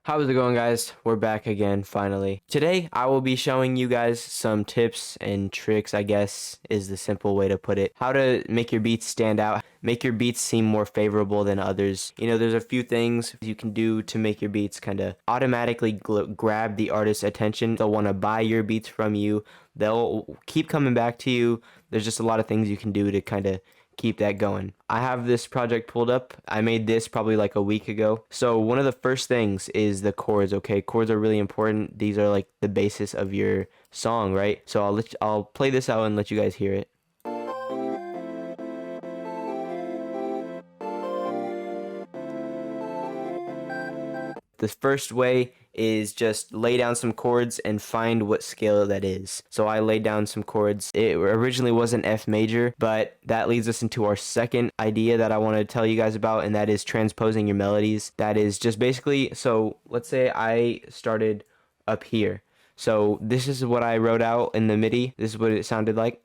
How's it going, guys? We're back again, finally. Today, I will be showing you guys some tips and tricks, I guess, is the simple way to put it. How to make your beats stand out, make your beats seem more favorable than others. You know, there's a few things you can do to make your beats kind of automatically grab the artist's attention. They'll want to buy your beats from you. They'll keep coming back to you. There's just a lot of things you can do to kind of keep that going. I have this project pulled up. I made this probably like a week ago. So one of the first things is the chords, okay? Chords are really important. These are like the basis of your song, right? So I'll play this out and let you guys hear it. The first way is just lay down some chords and find what scale that is. So I laid down some chords. It originally was an F major, but that leads us into our second idea that I want to tell you guys about, and that is transposing your melodies. That is just basically, so let's say I started up here. So this is what I wrote out in the MIDI. This is what it sounded like.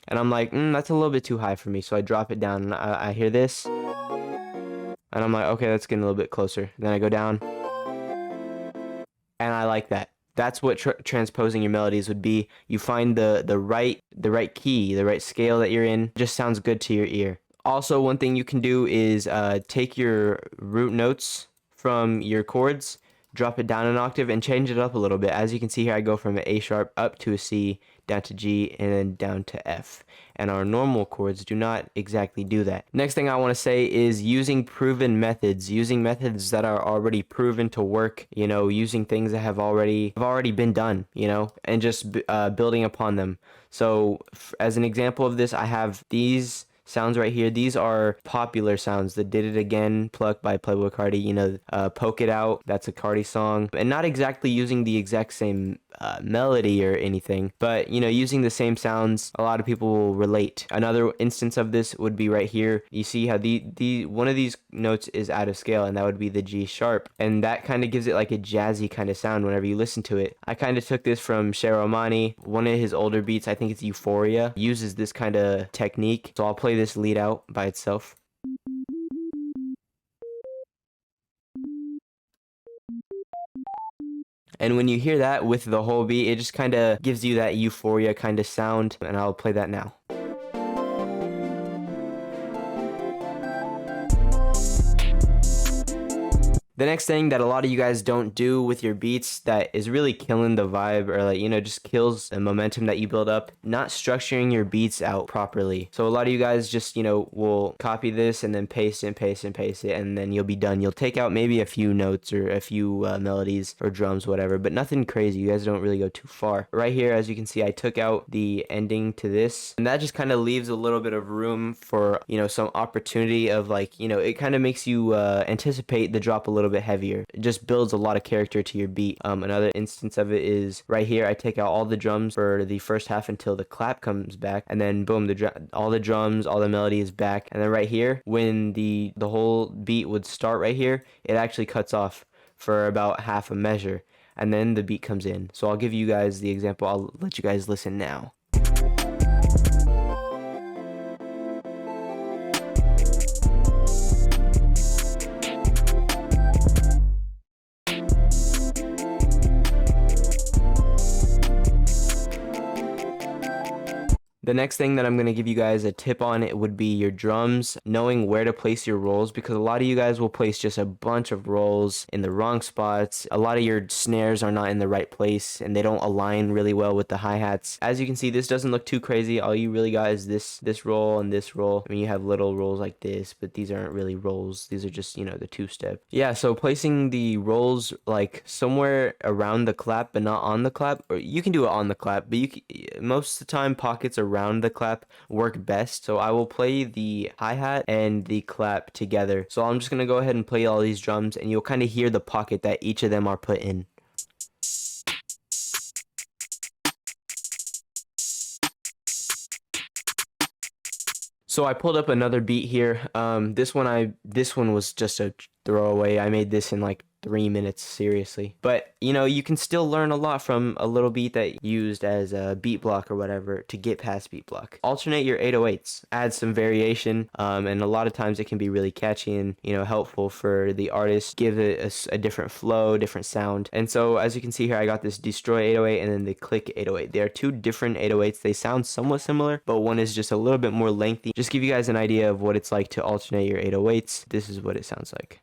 And I'm like, that's a little bit too high for me. So I drop it down and I hear this. And I'm like, okay, that's getting a little bit closer. Then I go down, and I like that. That's what transposing your melodies would be. You find the right key, the right scale that you're in. It just sounds good to your ear. Also, one thing you can do is take your root notes from your chords, drop it down an octave, and change it up a little bit. As you can see here, I go from an A sharp up to a C, down to G, and then down to F. And our normal chords do not exactly do that. Next thing I want to say is using proven methods, using methods that are already proven to work, you know, using things that have already been done, you know, and just building upon them. So as an example of this, I have these sounds right here. These are popular sounds. The Did It Again pluck by Playboi Carti, you know, Poke It Out, that's a Carti song, and not exactly using the exact same melody or anything, but you know, using the same sounds. A lot of people will relate. Another instance of this would be right here. You see how the one of these notes is out of scale, and that would be the G sharp, and that kind of gives it like a jazzy kind of sound whenever you listen to it. I kind of took this from Cheromani. One of his older beats, I think it's Euphoria, uses this kind of technique. So I'll play this lead out by itself. And when you hear that with the whole beat, it just kind of gives you that Euphoria kind of sound, and I'll play that now. The next thing that a lot of you guys don't do with your beats that is really killing the vibe, or like, you know, just kills the momentum that you build up, not structuring your beats out properly. So a lot of you guys just, you know, will copy this and then paste it and paste it and paste it, and then you'll be done. You'll take out maybe a few notes or a few melodies or drums, whatever, but nothing crazy. You guys don't really go too far. Right here, as you can see, I took out the ending to this, and that just kind of leaves a little bit of room for, you know, some opportunity of, like, you know, it kind of makes you anticipate the drop a little bit heavier. It just builds a lot of character to your beat. Another instance of it is right here. I take out all the drums for the first half until the clap comes back, and then boom, all the drums, all the melody is back. And then right here, when the whole beat would start right here, it actually cuts off for about half a measure, and then the beat comes in. So I'll give you guys the example. I'll let you guys listen now. The next thing that I'm going to give you guys a tip on it would be your drums, knowing where to place your rolls, because a lot of you guys will place just a bunch of rolls in the wrong spots. A lot of your snares are not in the right place, and they don't align really well with the hi-hats. As you can see, this doesn't look too crazy. All you really got is this roll and this roll. I mean, you have little rolls like this, but these aren't really rolls. These are just, you know, the two-step. Yeah, so placing the rolls like somewhere around the clap, but not on the clap, or you can do it on the clap, but most of the time pockets around the clap work best. So I will play the hi-hat and the clap together. So I'm just gonna go ahead and play all these drums, and you'll kind of hear the pocket that each of them are put in. So I pulled up another beat here. This one was just a throwaway. I made this in like 3 minutes, seriously. But you know, you can still learn a lot from a little beat that used as a beat block or whatever to get past beat block. Alternate your 808s, add some variation, and a lot of times it can be really catchy and, you know, helpful for the artist. Give it a different flow, different sound. And so as you can see here, I got this destroy 808 and then the click 808. They are two different 808s. They sound somewhat similar, but one is just a little bit more lengthy. Just give you guys an idea of what it's like to alternate your 808s. This is what it sounds like.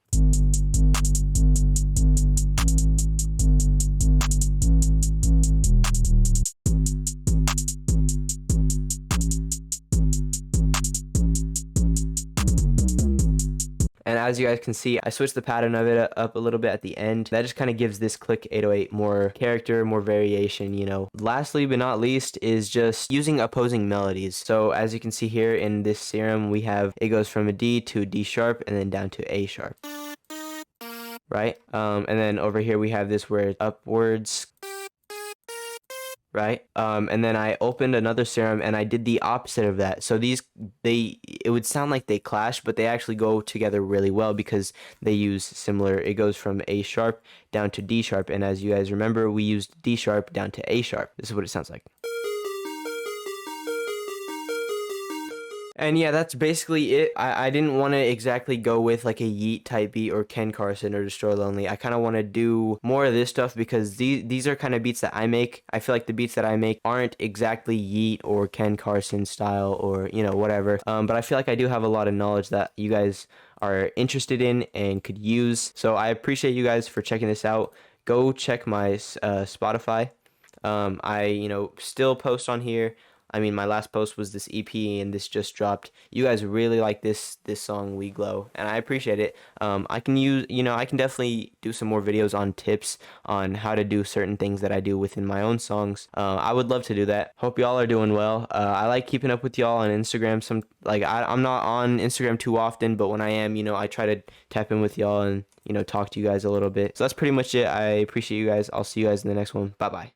And as you guys can see, I switched the pattern of it up a little bit at the end. That just kind of gives this click 808 more character, more variation, you know. Lastly but not least is just using opposing melodies. So as you can see here in this theorem, we have it goes from a D to a D sharp and then down to A sharp. Right? And then over here we have this where it's upwards, right? And then I opened another serum and I did the opposite of that. So it would sound like they clash, but they actually go together really well because they use similar. It goes from A sharp down to D sharp, and as you guys remember, we used D sharp down to A sharp. This is what it sounds like. And yeah, that's basically it. I didn't want to exactly go with like a Yeat type beat or Ken Carson or Destroy Lonely. I kind of want to do more of this stuff because these are kind of beats that I make. I feel like the beats that I make aren't exactly Yeat or Ken Carson style or, you know, whatever. But I feel like I do have a lot of knowledge that you guys are interested in and could use. So I appreciate you guys for checking this out. Go check my Spotify. I, you know, still post on here. I mean, my last post was this EP and this just dropped. You guys really like this song, We Glow, and I appreciate it. I can definitely do some more videos on tips on how to do certain things that I do within my own songs. I would love to do that. Hope y'all are doing well. I like keeping up with y'all on Instagram. I'm not on Instagram too often, but when I am, you know, I try to tap in with y'all and, you know, talk to you guys a little bit. So that's pretty much it. I appreciate you guys. I'll see you guys in the next one. Bye-bye.